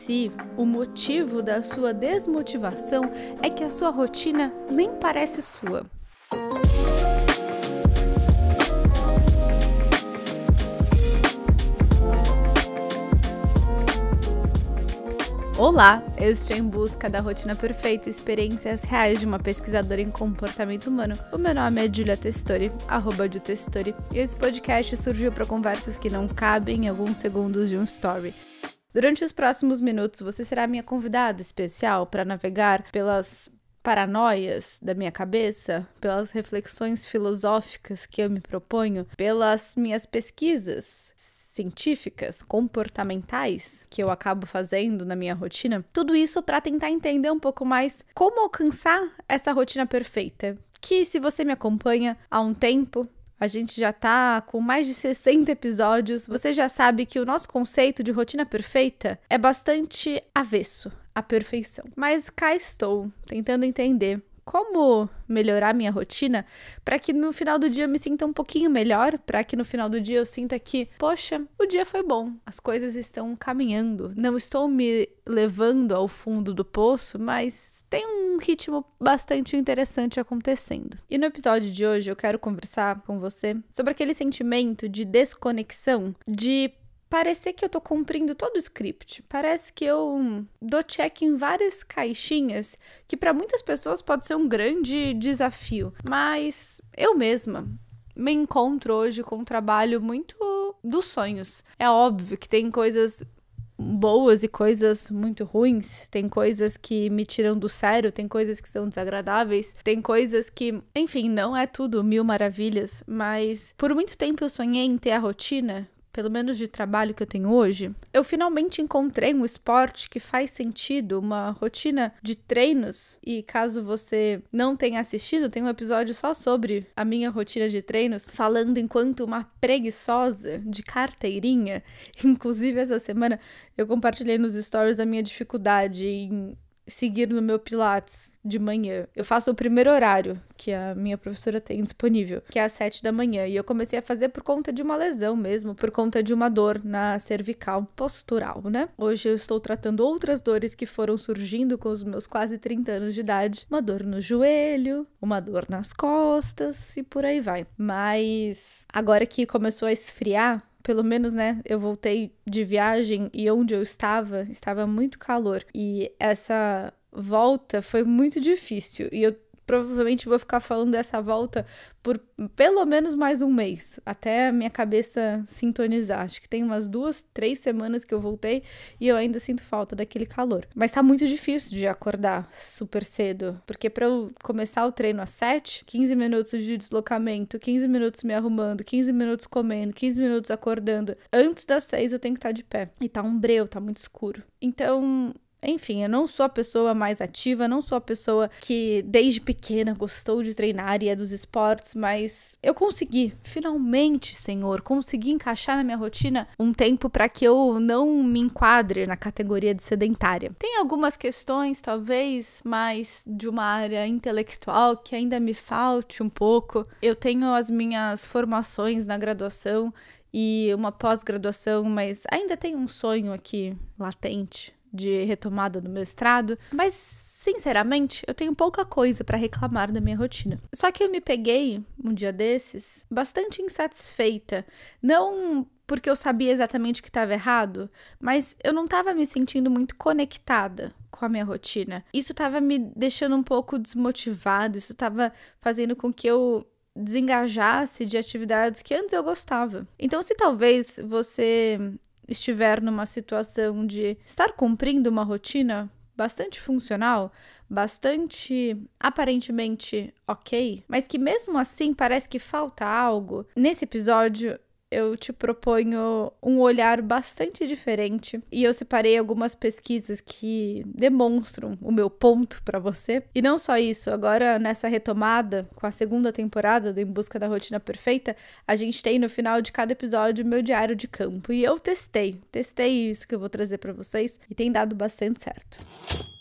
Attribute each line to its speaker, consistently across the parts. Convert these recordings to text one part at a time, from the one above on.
Speaker 1: se o motivo da sua desmotivação é que a sua rotina nem parece sua. Olá, este é Em Busca da Rotina Perfeita, experiências reais de uma pesquisadora em comportamento humano. O meu nome é Julia Testori, @JuTestori, e esse podcast surgiu para conversas que não cabem em alguns segundos de um story. Durante os próximos minutos, você será minha convidada especial para navegar pelas paranoias da minha cabeça, pelas reflexões filosóficas que eu me proponho, pelas minhas pesquisas científicas, comportamentais, que eu acabo fazendo na minha rotina. Tudo isso para tentar entender um pouco mais como alcançar essa rotina perfeita. Que, se você me acompanha há um tempo, a gente já tá com mais de 60 episódios, você já sabe que o nosso conceito de rotina perfeita é bastante avesso à perfeição. Mas cá estou, tentando entender como melhorar minha rotina para que no final do dia eu me sinta um pouquinho melhor, para que no final do dia eu sinta que, poxa, o dia foi bom, as coisas estão caminhando, não estou me levando ao fundo do poço, mas tem um ritmo bastante interessante acontecendo. E no episódio de hoje eu quero conversar com você sobre aquele sentimento de desconexão, de parecer que eu tô cumprindo todo o script. Parece que eu dou check em várias caixinhas, que para muitas pessoas pode ser um grande desafio. Mas eu mesma me encontro hoje com um trabalho muito dos sonhos. É óbvio que tem coisas boas e coisas muito ruins, tem coisas que me tiram do sério, tem coisas que são desagradáveis, tem coisas que, enfim, não é tudo mil maravilhas, mas por muito tempo eu sonhei em ter a rotina, pelo menos de trabalho que eu tenho hoje. Eu finalmente encontrei um esporte que faz sentido, uma rotina de treinos, e caso você não tenha assistido, tem um episódio só sobre a minha rotina de treinos, falando enquanto uma preguiçosa de carteirinha. Inclusive essa semana eu compartilhei nos stories a minha dificuldade em seguir no meu Pilates de manhã. Eu faço o primeiro horário que a minha professora tem disponível, que é às 7 da manhã. E eu comecei a fazer por conta de uma lesão mesmo, por conta de uma dor na cervical postural, né? Hoje eu estou tratando outras dores que foram surgindo com os meus quase 30 anos de idade. Uma dor no joelho, uma dor nas costas e por aí vai. Mas agora que começou a esfriar, pelo menos, né, eu voltei de viagem e onde eu estava muito calor. E essa volta foi muito difícil. E eu provavelmente vou ficar falando dessa volta por pelo menos mais um mês, até a minha cabeça sintonizar. Acho que tem umas 2, 3 semanas que eu voltei e eu ainda sinto falta daquele calor. Mas tá muito difícil de acordar super cedo, porque pra eu começar o treino às 7, 15 minutos de deslocamento, 15 minutos me arrumando, 15 minutos comendo, 15 minutos acordando. Antes das 6 eu tenho que estar de pé. E tá um breu, tá muito escuro. Então, enfim, eu não sou a pessoa mais ativa, não sou a pessoa que desde pequena gostou de treinar e é dos esportes, mas eu consegui, finalmente, Senhor, consegui encaixar na minha rotina um tempo para que eu não me enquadre na categoria de sedentária. Tem algumas questões, talvez, mais de uma área intelectual que ainda me falte um pouco. Eu tenho as minhas formações na graduação e uma pós-graduação, mas ainda tenho um sonho aqui latente de retomada do mestrado, mas sinceramente eu tenho pouca coisa para reclamar da minha rotina. Só que eu me peguei um dia desses bastante insatisfeita, não porque eu sabia exatamente o que estava errado, mas eu não estava me sentindo muito conectada com a minha rotina. Isso estava me deixando um pouco desmotivada, isso estava fazendo com que eu desengajasse de atividades que antes eu gostava. Então, se talvez você estiver numa situação de estar cumprindo uma rotina bastante funcional, bastante aparentemente ok, mas que mesmo assim parece que falta algo, nesse episódio eu te proponho um olhar bastante diferente e eu separei algumas pesquisas que demonstram o meu ponto para você. E não só isso, agora nessa retomada com a segunda temporada do Em Busca da Rotina Perfeita, a gente tem no final de cada episódio o meu diário de campo e eu testei isso que eu vou trazer para vocês e tem dado bastante certo.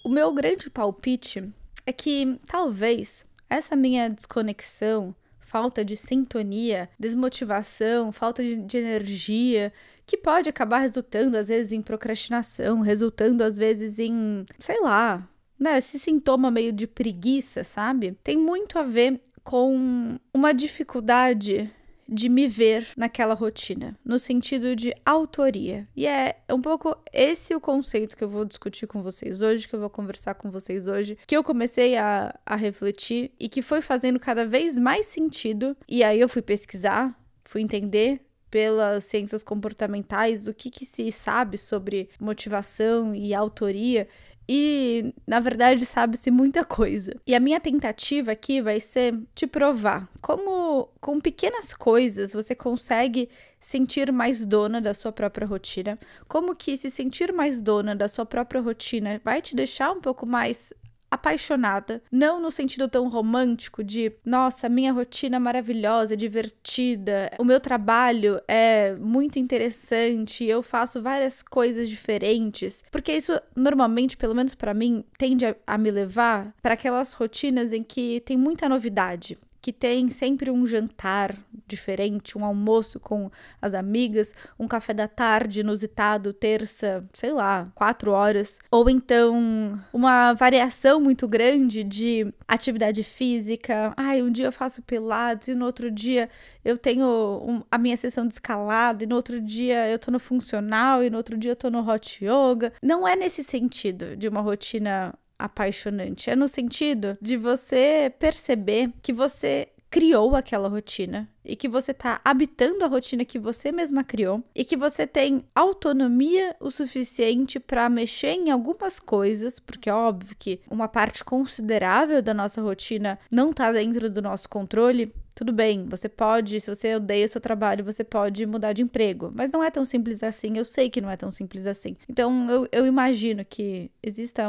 Speaker 1: O meu grande palpite é que talvez essa minha desconexão, falta de sintonia, desmotivação, falta de energia que pode acabar resultando às vezes em procrastinação, resultando às vezes em, sei lá, né, esse sintoma meio de preguiça, sabe? Tem muito a ver com uma dificuldade de me ver naquela rotina, no sentido de autoria. E é um pouco esse o conceito que eu vou discutir com vocês hoje, que eu vou conversar com vocês hoje, que eu comecei a refletir e que foi fazendo cada vez mais sentido. E aí eu fui pesquisar, fui entender pelas ciências comportamentais o que se sabe sobre motivação e autoria. E, na verdade, sabe-se muita coisa. E a minha tentativa aqui vai ser te provar como, com pequenas coisas, você consegue sentir mais dona da sua própria rotina. Como que se sentir mais dona da sua própria rotina vai te deixar um pouco mais apaixonada, não no sentido tão romântico de, nossa, minha rotina é maravilhosa, é divertida, o meu trabalho é muito interessante, eu faço várias coisas diferentes, porque isso normalmente, pelo menos pra mim, tende a me levar para aquelas rotinas em que tem muita novidade, que tem sempre um jantar diferente, um almoço com as amigas, um café da tarde inusitado, terça, sei lá, 4 horas, ou então uma variação muito grande de atividade física. Ai, um dia eu faço pilates e no outro dia eu tenho a minha sessão de escalada e no outro dia eu tô no funcional e no outro dia eu tô no hot yoga. Não é nesse sentido de uma rotina apaixonante, é no sentido de você perceber que você criou aquela rotina e que você tá habitando a rotina que você mesma criou e que você tem autonomia o suficiente para mexer em algumas coisas, porque é óbvio que uma parte considerável da nossa rotina não tá dentro do nosso controle. Tudo bem, você pode, se você odeia seu trabalho, você pode mudar de emprego, mas não é tão simples assim, eu sei que não é tão simples assim. Então eu imagino que exista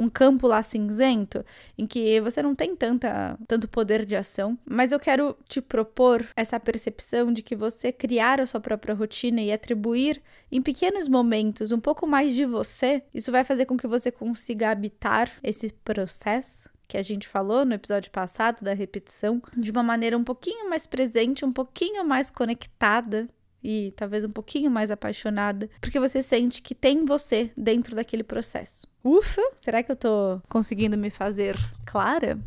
Speaker 1: um campo lá cinzento, em que você não tem tanto poder de ação, mas eu quero te propor essa percepção de que você criar a sua própria rotina e atribuir em pequenos momentos um pouco mais de você, isso vai fazer com que você consiga habitar esse processo que a gente falou no episódio passado da repetição, de uma maneira um pouquinho mais presente, um pouquinho mais conectada, e talvez um pouquinho mais apaixonada, porque você sente que tem você dentro daquele processo. Ufa! Será que eu tô conseguindo me fazer clara?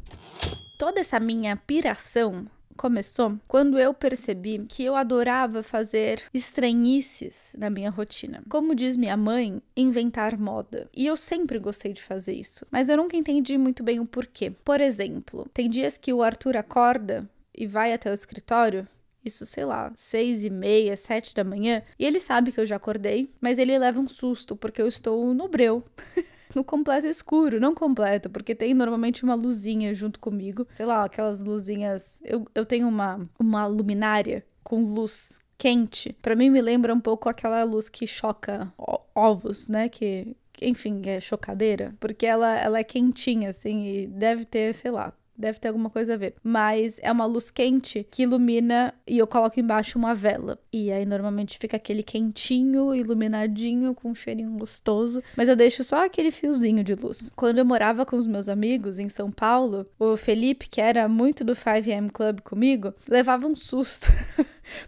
Speaker 1: Toda essa minha piração começou quando eu percebi que eu adorava fazer estranhices na minha rotina. Como diz minha mãe, inventar moda. E eu sempre gostei de fazer isso, mas eu nunca entendi muito bem o porquê. Por exemplo, tem dias que o Arthur acorda e vai até o escritório, isso, sei lá, 6h30, 7 da manhã, e ele sabe que eu já acordei, mas ele leva um susto, porque eu estou no breu, no completo escuro, não completo, porque tem normalmente uma luzinha junto comigo, sei lá, aquelas luzinhas, eu tenho uma luminária com luz quente, pra mim me lembra um pouco aquela luz que choca ovos, né, que, enfim, é chocadeira, porque ela é quentinha, assim, e deve ter, sei lá, deve ter alguma coisa a ver. Mas é uma luz quente que ilumina e eu coloco embaixo uma vela. E aí normalmente fica aquele quentinho, iluminadinho, com um cheirinho gostoso. Mas eu deixo só aquele fiozinho de luz. Quando eu morava com os meus amigos em São Paulo, o Felipe, que era muito do 5am Club comigo, levava um susto.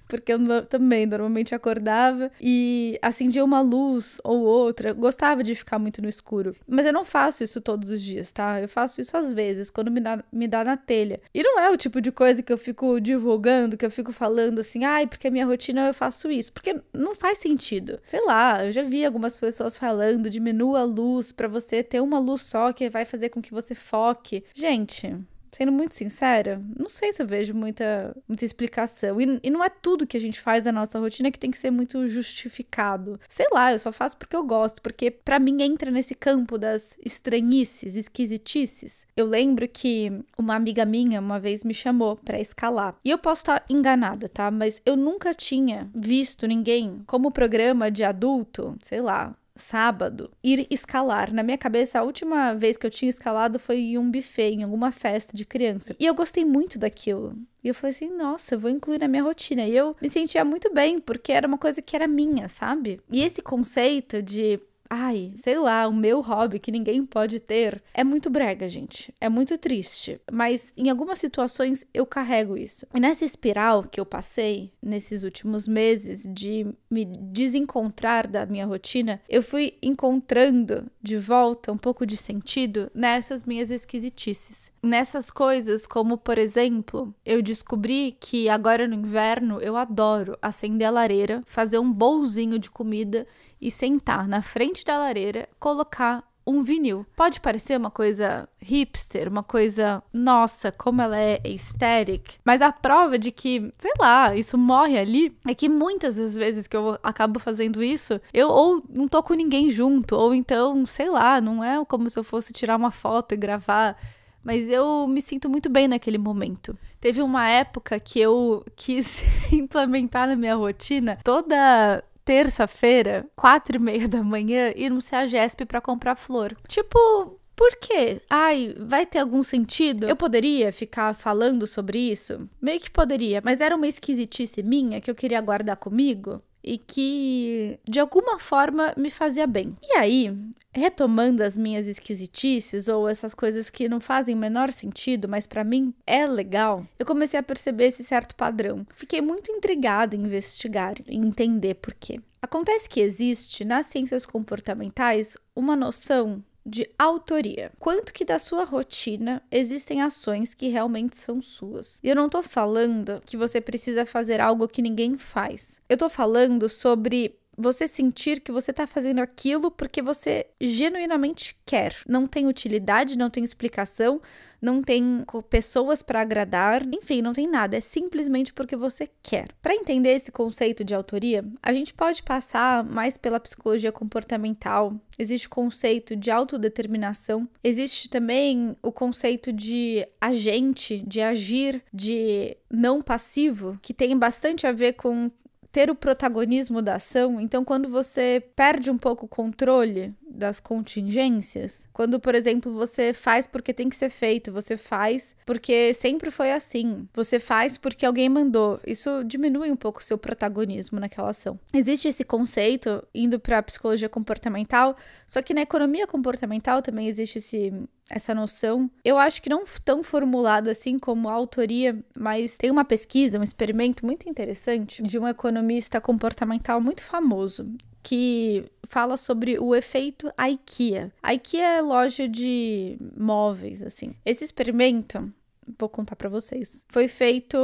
Speaker 1: Porque eu também normalmente acordava e acendia uma luz ou outra. Eu gostava de ficar muito no escuro. Mas eu não faço isso todos os dias, tá? Eu faço isso às vezes, quando me dá na telha. E não é o tipo de coisa que eu fico divulgando, que eu fico falando assim, ai, porque a minha rotina eu faço isso. Porque não faz sentido. Sei lá, eu já vi algumas pessoas falando, diminua a luz pra você ter uma luz só que vai fazer com que você foque. Gente, sendo muito sincera, não sei se eu vejo muita explicação. E não é tudo que a gente faz na nossa rotina que tem que ser muito justificado. Sei lá, eu só faço porque eu gosto, porque pra mim entra nesse campo das estranhices, esquisitices. Eu lembro que uma amiga minha uma vez me chamou pra escalar. E eu posso estar enganada, tá? Mas eu nunca tinha visto ninguém como programa de adulto, sei lá, sábado, ir escalar. Na minha cabeça, a última vez que eu tinha escalado foi em um buffet, em alguma festa de criança. E eu gostei muito daquilo. E eu falei assim, nossa, eu vou incluir na minha rotina. E eu me sentia muito bem, porque era uma coisa que era minha, sabe? E esse conceito de ai, sei lá, o meu hobby que ninguém pode ter, é muito brega, gente. É muito triste. Mas em algumas situações eu carrego isso. E nessa espiral que eu passei nesses últimos meses de me desencontrar da minha rotina, eu fui encontrando de volta um pouco de sentido nessas minhas esquisitices. Nessas coisas como, por exemplo, eu descobri que agora no inverno eu adoro acender a lareira, fazer um bolzinho de comida e sentar na frente da lareira, colocar um vinil. Pode parecer uma coisa hipster, uma coisa, nossa, como ela é aesthetic, mas a prova de que, sei lá, isso morre ali, é que muitas das vezes que eu acabo fazendo isso, eu ou não tô com ninguém junto, ou então, sei lá, não é como se eu fosse tirar uma foto e gravar, mas eu me sinto muito bem naquele momento. Teve uma época que eu quis implementar na minha rotina toda terça-feira, 4h30 da manhã, ir no CEAGESP pra comprar flor. Tipo, por quê? Ai, vai ter algum sentido? Eu poderia ficar falando sobre isso? Meio que poderia, mas era uma esquisitice minha que eu queria guardar comigo e que, de alguma forma, me fazia bem. E aí, retomando as minhas esquisitices ou essas coisas que não fazem o menor sentido, mas pra mim é legal, eu comecei a perceber esse certo padrão. Fiquei muito intrigada em investigar e entender por quê. Acontece que existe, nas ciências comportamentais, uma noção de autoria. Quanto que da sua rotina existem ações que realmente são suas? E eu não tô falando que você precisa fazer algo que ninguém faz. Eu tô falando sobre você sentir que você tá fazendo aquilo porque você genuinamente quer. Não tem utilidade, não tem explicação, não tem pessoas para agradar, enfim, não tem nada. É simplesmente porque você quer. Para entender esse conceito de autoria, a gente pode passar mais pela psicologia comportamental. Existe o conceito de autodeterminação. Existe também o conceito de agente, de agir, de não passivo, que tem bastante a ver com ter o protagonismo da ação. Então, quando você perde um pouco o controle das contingências, quando, por exemplo, você faz porque tem que ser feito, você faz porque sempre foi assim, você faz porque alguém mandou, isso diminui um pouco o seu protagonismo naquela ação. Existe esse conceito, indo para a psicologia comportamental, só que na economia comportamental também existe essa noção, eu acho que não tão formulada assim como a autoria, mas tem uma pesquisa, um experimento muito interessante de um economista comportamental muito famoso, que fala sobre o efeito IKEA. A IKEA é loja de móveis, assim. Esse experimento, vou contar pra vocês, foi feito,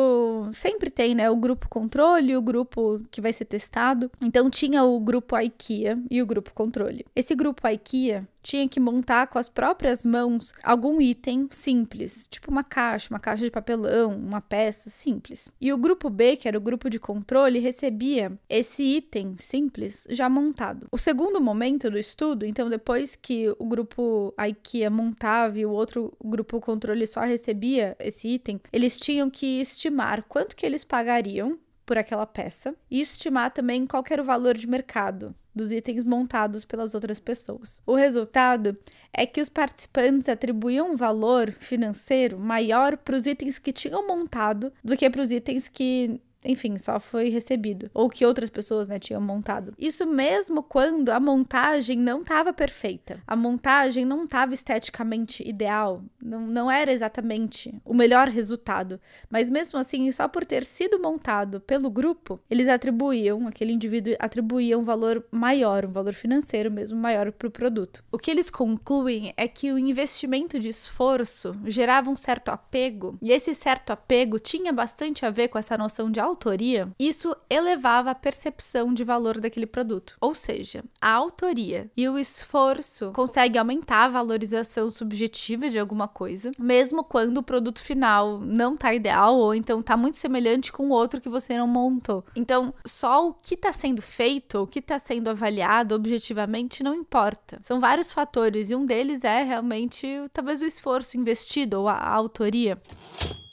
Speaker 1: sempre tem, né, o grupo controle e o grupo que vai ser testado. Então tinha o grupo IKEA e o grupo controle. Esse grupo IKEA tinha que montar com as próprias mãos algum item simples, tipo uma caixa de papelão, uma peça simples. E o grupo B, que era o grupo de controle, recebia esse item simples já montado. O segundo momento do estudo, então depois que o grupo IKEA montava e o outro grupo controle só recebia esse item, eles tinham que estimar quanto que eles pagariam por aquela peça e estimar também qual que era o valor de mercado dos itens montados pelas outras pessoas. O resultado é que os participantes atribuíam um valor financeiro maior para os itens que tinham montado do que para os itens que, enfim, só foi recebido, ou que outras pessoas, né, tinham montado. Isso mesmo quando a montagem não estava perfeita. A montagem não estava esteticamente ideal, não era exatamente o melhor resultado, mas mesmo assim, só por ter sido montado pelo grupo, aquele indivíduo atribuía um valor maior, um valor financeiro mesmo maior para o produto. O que eles concluem é que o investimento de esforço gerava um certo apego, e esse certo apego tinha bastante a ver com essa noção de autoria. Isso elevava a percepção de valor daquele produto. Ou seja, a autoria e o esforço conseguem aumentar a valorização subjetiva de alguma coisa, mesmo quando o produto final não tá ideal ou então tá muito semelhante com o outro que você não montou. Então, só o que tá sendo feito, o que tá sendo avaliado objetivamente não importa. São vários fatores e um deles é realmente talvez o esforço investido ou a autoria.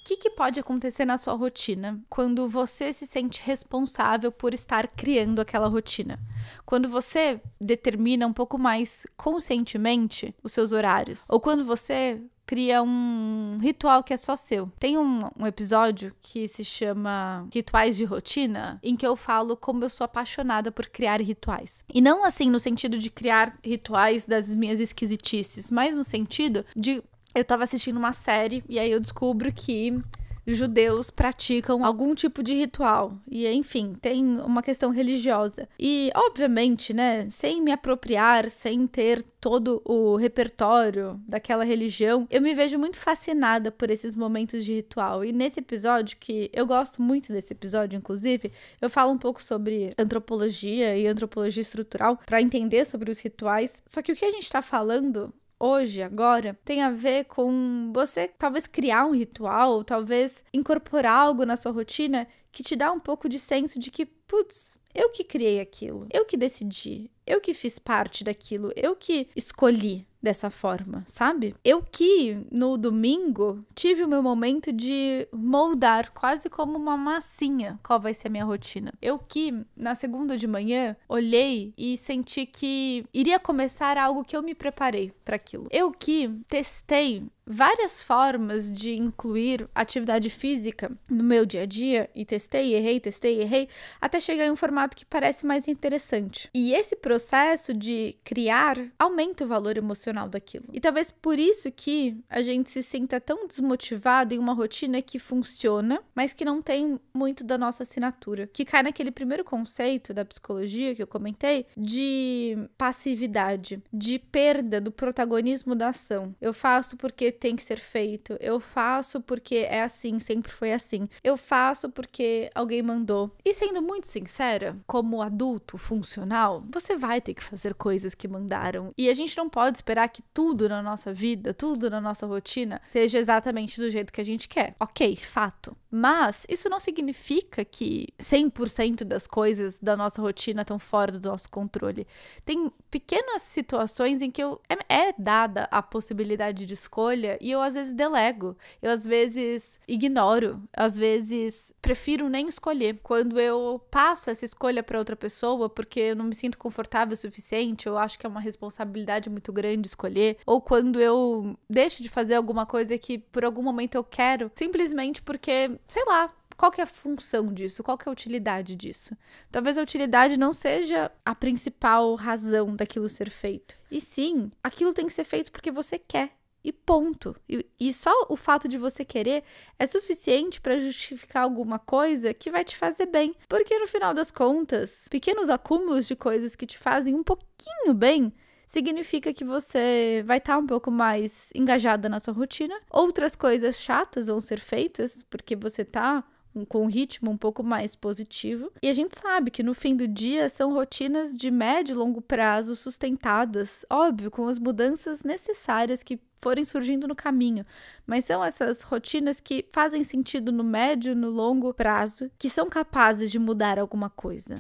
Speaker 1: O que pode acontecer na sua rotina quando você se sente responsável por estar criando aquela rotina? Quando você determina um pouco mais conscientemente os seus horários? Ou quando você cria um ritual que é só seu. Tem um episódio que se chama Rituais de Rotina, em que eu falo como eu sou apaixonada por criar rituais. E não assim no sentido de criar rituais das minhas esquisitices, mas no sentido de eu tava assistindo uma série e aí eu descubro que judeus praticam algum tipo de ritual. E, enfim, tem uma questão religiosa. E, obviamente, né, sem me apropriar, sem ter todo o repertório daquela religião, eu me vejo muito fascinada por esses momentos de ritual. E nesse episódio, que eu gosto muito desse episódio, inclusive, eu falo um pouco sobre antropologia e antropologia estrutural para entender sobre os rituais. Só que o que a gente tá falando hoje, agora, tem a ver com você talvez criar um ritual, talvez incorporar algo na sua rotina que te dá um pouco de senso de que, putz, eu que criei aquilo, eu que decidi, eu que fiz parte daquilo, eu que escolhi dessa forma, sabe? Eu que, no domingo, tive o meu momento de moldar, quase como uma massinha, qual vai ser a minha rotina. Eu que, na segunda de manhã, olhei e senti que iria começar algo que eu me preparei para aquilo. Eu que testei várias formas de incluir atividade física no meu dia a dia e testei, errei, até chegar em um formato que parece mais interessante. E esse processo de criar aumenta o valor emocional daquilo. E talvez por isso que a gente se sinta tão desmotivado em uma rotina que funciona, mas que não tem muito da nossa assinatura, que cai naquele primeiro conceito da psicologia que eu comentei, de passividade, de perda do protagonismo da ação. Eu faço porque tem que ser feito, eu faço porque é assim, sempre foi assim, eu faço porque alguém mandou. E sendo muito sincera, como adulto funcional, você vai ter que fazer coisas que mandaram, e a gente não pode esperar que tudo na nossa vida, tudo na nossa rotina seja exatamente do jeito que a gente quer. Ok, fato. Mas isso não significa que 100% das coisas da nossa rotina estão fora do nosso controle. Tem pequenas situações em que é dada a possibilidade de escolha e eu às vezes delego, eu às vezes ignoro, às vezes prefiro nem escolher. Quando eu passo essa escolha para outra pessoa porque eu não me sinto confortável o suficiente, eu acho que é uma responsabilidade muito grande escolher, ou quando eu deixo de fazer alguma coisa que por algum momento eu quero, simplesmente porque, sei lá, qual que é a função disso? Qual que é a utilidade disso? Talvez a utilidade não seja a principal razão daquilo ser feito. E sim, aquilo tem que ser feito porque você quer. E ponto. E só o fato de você querer é suficiente para justificar alguma coisa que vai te fazer bem. Porque no final das contas, pequenos acúmulos de coisas que te fazem um pouquinho bem significa que você vai estar um pouco mais engajada na sua rotina. Outras coisas chatas vão ser feitas porque você tá com um ritmo um pouco mais positivo. E a gente sabe que no fim do dia são rotinas de médio e longo prazo sustentadas, óbvio, com as mudanças necessárias que forem surgindo no caminho. Mas são essas rotinas que fazem sentido no médio e no longo prazo, que são capazes de mudar alguma coisa.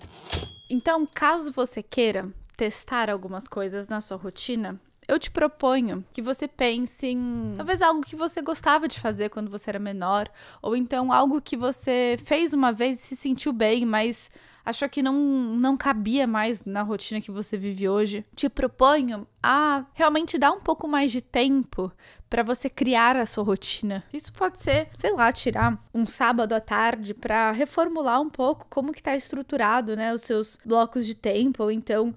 Speaker 1: Então, caso você queira testar algumas coisas na sua rotina, eu te proponho que você pense em talvez algo que você gostava de fazer quando você era menor, ou então algo que você fez uma vez e se sentiu bem, mas achou que não cabia mais na rotina que você vive hoje. Te proponho a realmente dar um pouco mais de tempo para você criar a sua rotina. Isso pode ser, sei lá, tirar um sábado à tarde para reformular um pouco como que tá estruturado, né, os seus blocos de tempo, ou então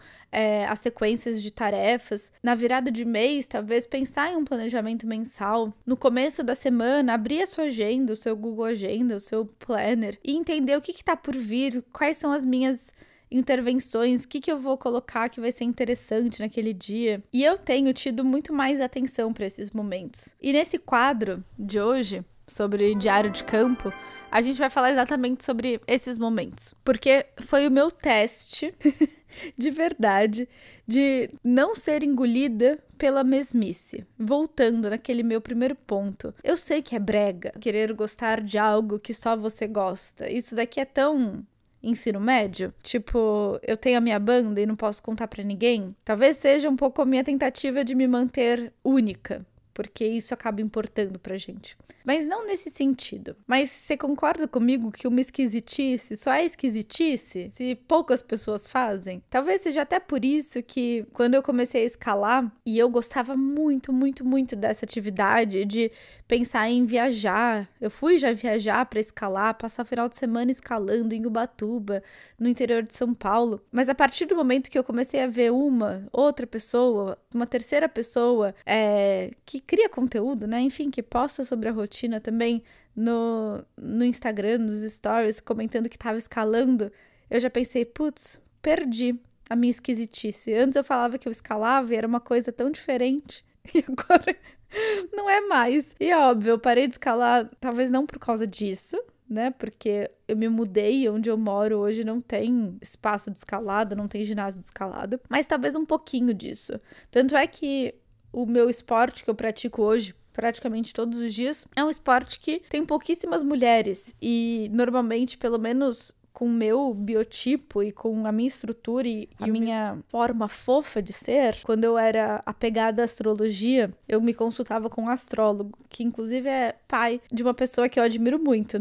Speaker 1: as sequências de tarefas. Na virada de mês, talvez pensar em um planejamento mensal. No começo da semana, abrir a sua agenda, o seu Google Agenda, o seu Planner, e entender o que tá por vir, quais são as minhas intervenções, o que eu vou colocar que vai ser interessante naquele dia. E eu tenho tido muito mais atenção para esses momentos. E nesse quadro de hoje, sobre diário de campo, a gente vai falar exatamente sobre esses momentos. Porque foi o meu teste de verdade de não ser engolida pela mesmice. Voltando naquele meu primeiro ponto. Eu sei que é brega querer gostar de algo que só você gosta. Isso daqui é tão ensino médio, tipo, eu tenho a minha banda e não posso contar pra ninguém. Talvez seja um pouco a minha tentativa de me manter única, porque isso acaba importando pra gente. Mas não nesse sentido. Mas você concorda comigo que uma esquisitice só é esquisitice se poucas pessoas fazem? Talvez seja até por isso que quando eu comecei a escalar, e eu gostava muito, muito, muito dessa atividade, de pensar em viajar. Eu fui já viajar para escalar, passar o final de semana escalando em Ubatuba, no interior de São Paulo. Mas a partir do momento que eu comecei a ver outra pessoa, uma terceira pessoa que cria conteúdo, né? Enfim, que posta sobre a rotina também no Instagram, nos stories, comentando que tava escalando, eu já pensei, putz, perdi a minha esquisitice. Antes eu falava que eu escalava e era uma coisa tão diferente. E agora não é mais. E óbvio, eu parei de escalar, talvez não por causa disso, né? Porque eu me mudei, onde eu moro hoje não tem espaço de escalada, não tem ginásio de escalada. Mas talvez um pouquinho disso. Tanto é que o meu esporte que eu pratico hoje, praticamente todos os dias, é um esporte que tem pouquíssimas mulheres. E normalmente, pelo menos com o meu biotipo e com a minha estrutura e a minha forma fofa de ser, quando eu era apegada à astrologia, eu me consultava com um astrólogo, que inclusive é pai de uma pessoa que eu admiro muito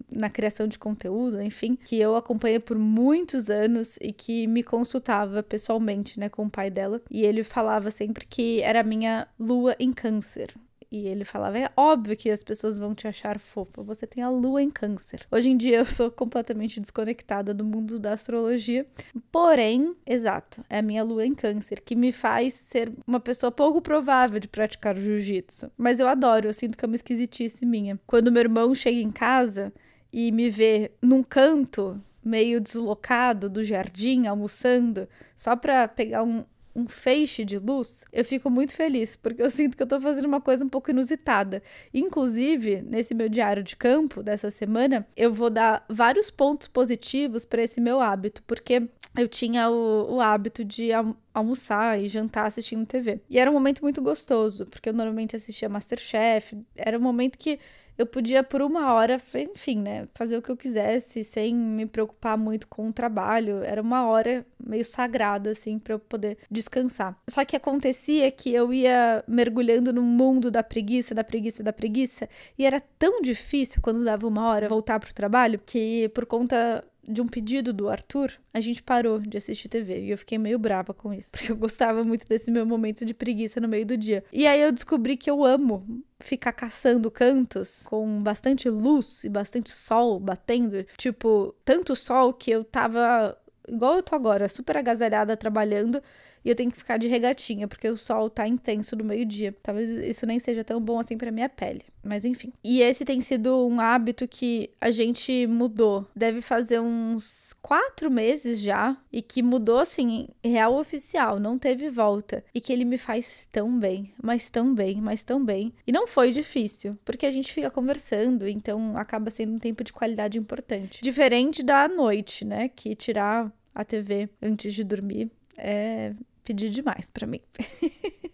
Speaker 1: na criação de conteúdo, enfim, que eu acompanhei por muitos anos e que me consultava pessoalmente, né, com o pai dela, e ele falava sempre que era a minha lua em câncer. E ele falava, é óbvio que as pessoas vão te achar fofa, você tem a lua em câncer. Hoje em dia eu sou completamente desconectada do mundo da astrologia, porém, exato, é a minha lua em câncer, que me faz ser uma pessoa pouco provável de praticar o jiu-jitsu. Mas eu adoro, eu sinto que é uma esquisitice minha. Quando meu irmão chega em casa e me vê num canto, meio deslocado do jardim, almoçando, só pra pegar um feixe de luz, eu fico muito feliz, porque eu sinto que eu tô fazendo uma coisa um pouco inusitada. Inclusive, nesse meu diário de campo dessa semana, eu vou dar vários pontos positivos para esse meu hábito, porque eu tinha o hábito de almoçar e jantar assistindo TV. E era um momento muito gostoso, porque eu normalmente assistia MasterChef, era um momento que eu podia, por uma hora, enfim, né, fazer o que eu quisesse, sem me preocupar muito com o trabalho. Era uma hora meio sagrada, assim, pra eu poder descansar. Só que acontecia que eu ia mergulhando no mundo da preguiça, e era tão difícil, quando dava uma hora, voltar pro trabalho, que por conta de um pedido do Arthur, a gente parou de assistir TV. E eu fiquei meio brava com isso, porque eu gostava muito desse meu momento de preguiça no meio do dia. E aí eu descobri que eu amo ficar caçando cantos com bastante luz e bastante sol batendo. Tipo, tanto sol que eu tava, igual eu tô agora, super agasalhada trabalhando, e eu tenho que ficar de regatinha, porque o sol tá intenso no meio-dia. Talvez isso nem seja tão bom assim pra minha pele, mas enfim. E esse tem sido um hábito que a gente mudou. Deve fazer uns 4 meses já, e que mudou, assim, real oficial, não teve volta. E que ele me faz tão bem, mas tão bem, mas tão bem. E não foi difícil, porque a gente fica conversando, então acaba sendo um tempo de qualidade importante. Diferente da noite, né, que tirar a TV antes de dormir é pedir demais pra mim.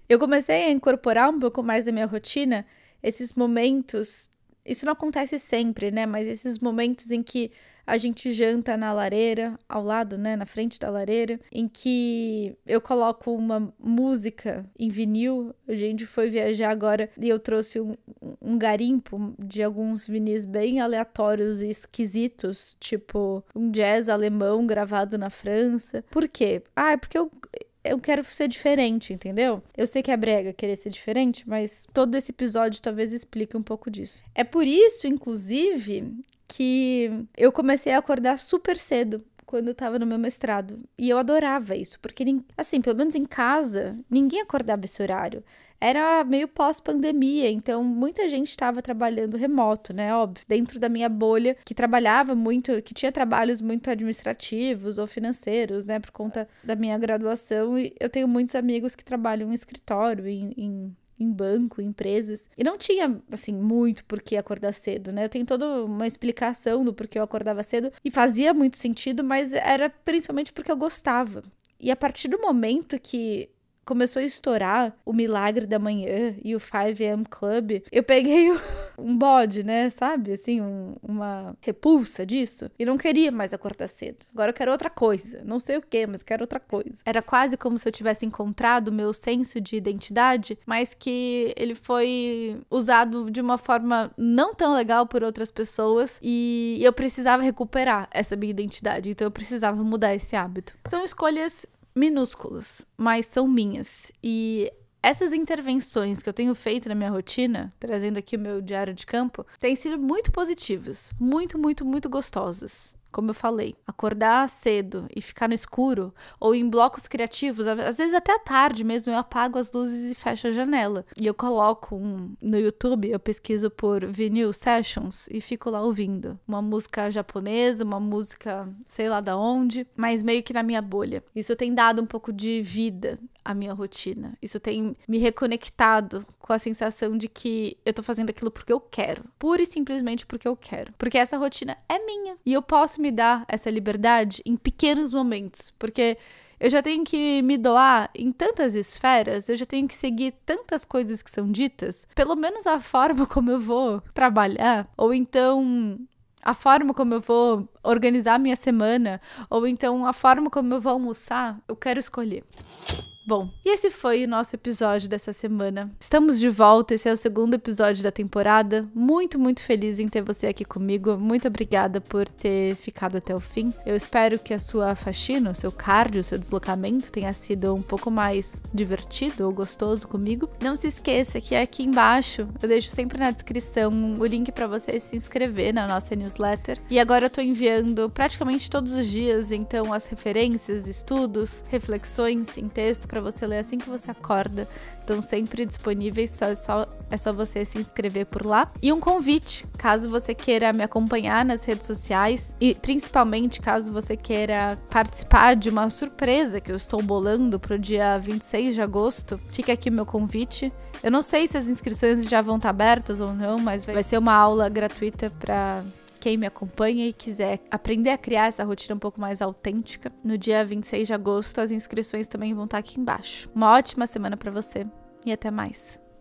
Speaker 1: Eu comecei a incorporar um pouco mais na minha rotina esses momentos. Isso não acontece sempre, né? Mas esses momentos em que a gente janta na lareira, ao lado, né? Na frente da lareira, em que eu coloco uma música em vinil. A gente foi viajar agora e eu trouxe um garimpo de alguns vinis bem aleatórios e esquisitos, tipo um jazz alemão gravado na França. Por quê? Ah, é porque eu quero ser diferente, entendeu? Eu sei que é brega querer ser diferente, mas todo esse episódio talvez explique um pouco disso. É por isso, inclusive, que eu comecei a acordar super cedo quando eu tava no meu mestrado. E eu adorava isso, porque, assim, pelo menos em casa, ninguém acordava esse horário. Era meio pós-pandemia, então muita gente estava trabalhando remoto, né? Óbvio, dentro da minha bolha, que trabalhava muito, que tinha trabalhos muito administrativos ou financeiros, né? Por conta da minha graduação. E eu tenho muitos amigos que trabalham em escritório, em banco, em empresas. E não tinha, assim, muito por que acordar cedo, né? Eu tenho toda uma explicação do porquê eu acordava cedo. E fazia muito sentido, mas era principalmente porque eu gostava. E a partir do momento que começou a estourar o Milagre da Manhã e o 5am Club, eu peguei um bode, né, sabe? Assim, uma repulsa disso. E não queria mais acordar cedo. Agora eu quero outra coisa. Não sei o que, mas quero outra coisa. Era quase como se eu tivesse encontrado o meu senso de identidade, mas que ele foi usado de uma forma não tão legal por outras pessoas e eu precisava recuperar essa minha identidade. Então eu precisava mudar esse hábito. São escolhas minúsculas, mas são minhas. E essas intervenções que eu tenho feito na minha rotina, trazendo aqui o meu diário de campo, têm sido muito positivas, muito, muito, muito gostosas. Como eu falei, acordar cedo e ficar no escuro, ou em blocos criativos, às vezes até à tarde mesmo, eu apago as luzes e fecho a janela. E eu coloco no YouTube, eu pesquiso por Vinyl Sessions e fico lá ouvindo. Uma música japonesa, uma música sei lá da onde, mas meio que na minha bolha. Isso tem dado um pouco de vida à minha rotina. Isso tem me reconectado com a sensação de que eu tô fazendo aquilo porque eu quero. Pura e simplesmente porque eu quero. Porque essa rotina é minha. E eu posso me dar essa liberdade em pequenos momentos. Porque eu já tenho que me doar em tantas esferas, eu já tenho que seguir tantas coisas que são ditas. Pelo menos a forma como eu vou trabalhar, ou então a forma como eu vou organizar minha semana, ou então a forma como eu vou almoçar, eu quero escolher. Bom, e esse foi o nosso episódio dessa semana. Estamos de volta, esse é o segundo episódio da temporada. Muito, muito feliz em ter você aqui comigo. Muito obrigada por ter ficado até o fim. Eu espero que a sua faxina, o seu cardio, o seu deslocamento tenha sido um pouco mais divertido ou gostoso comigo. Não se esqueça que aqui embaixo eu deixo sempre na descrição o link para você se inscrever na nossa newsletter. E agora eu tô enviando praticamente todos os dias, então, as referências, estudos, reflexões em texto para você ler assim que você acorda. Estão sempre disponíveis, é só você se inscrever por lá. E um convite, caso você queira me acompanhar nas redes sociais e principalmente caso você queira participar de uma surpresa que eu estou bolando pro dia 26 de agosto, fica aqui o meu convite. Eu não sei se as inscrições já vão estar abertas ou não, mas vai ser uma aula gratuita para quem me acompanha e quiser aprender a criar essa rotina um pouco mais autêntica. No dia 26 de agosto, as inscrições também vão estar aqui embaixo. Uma ótima semana para você e até mais.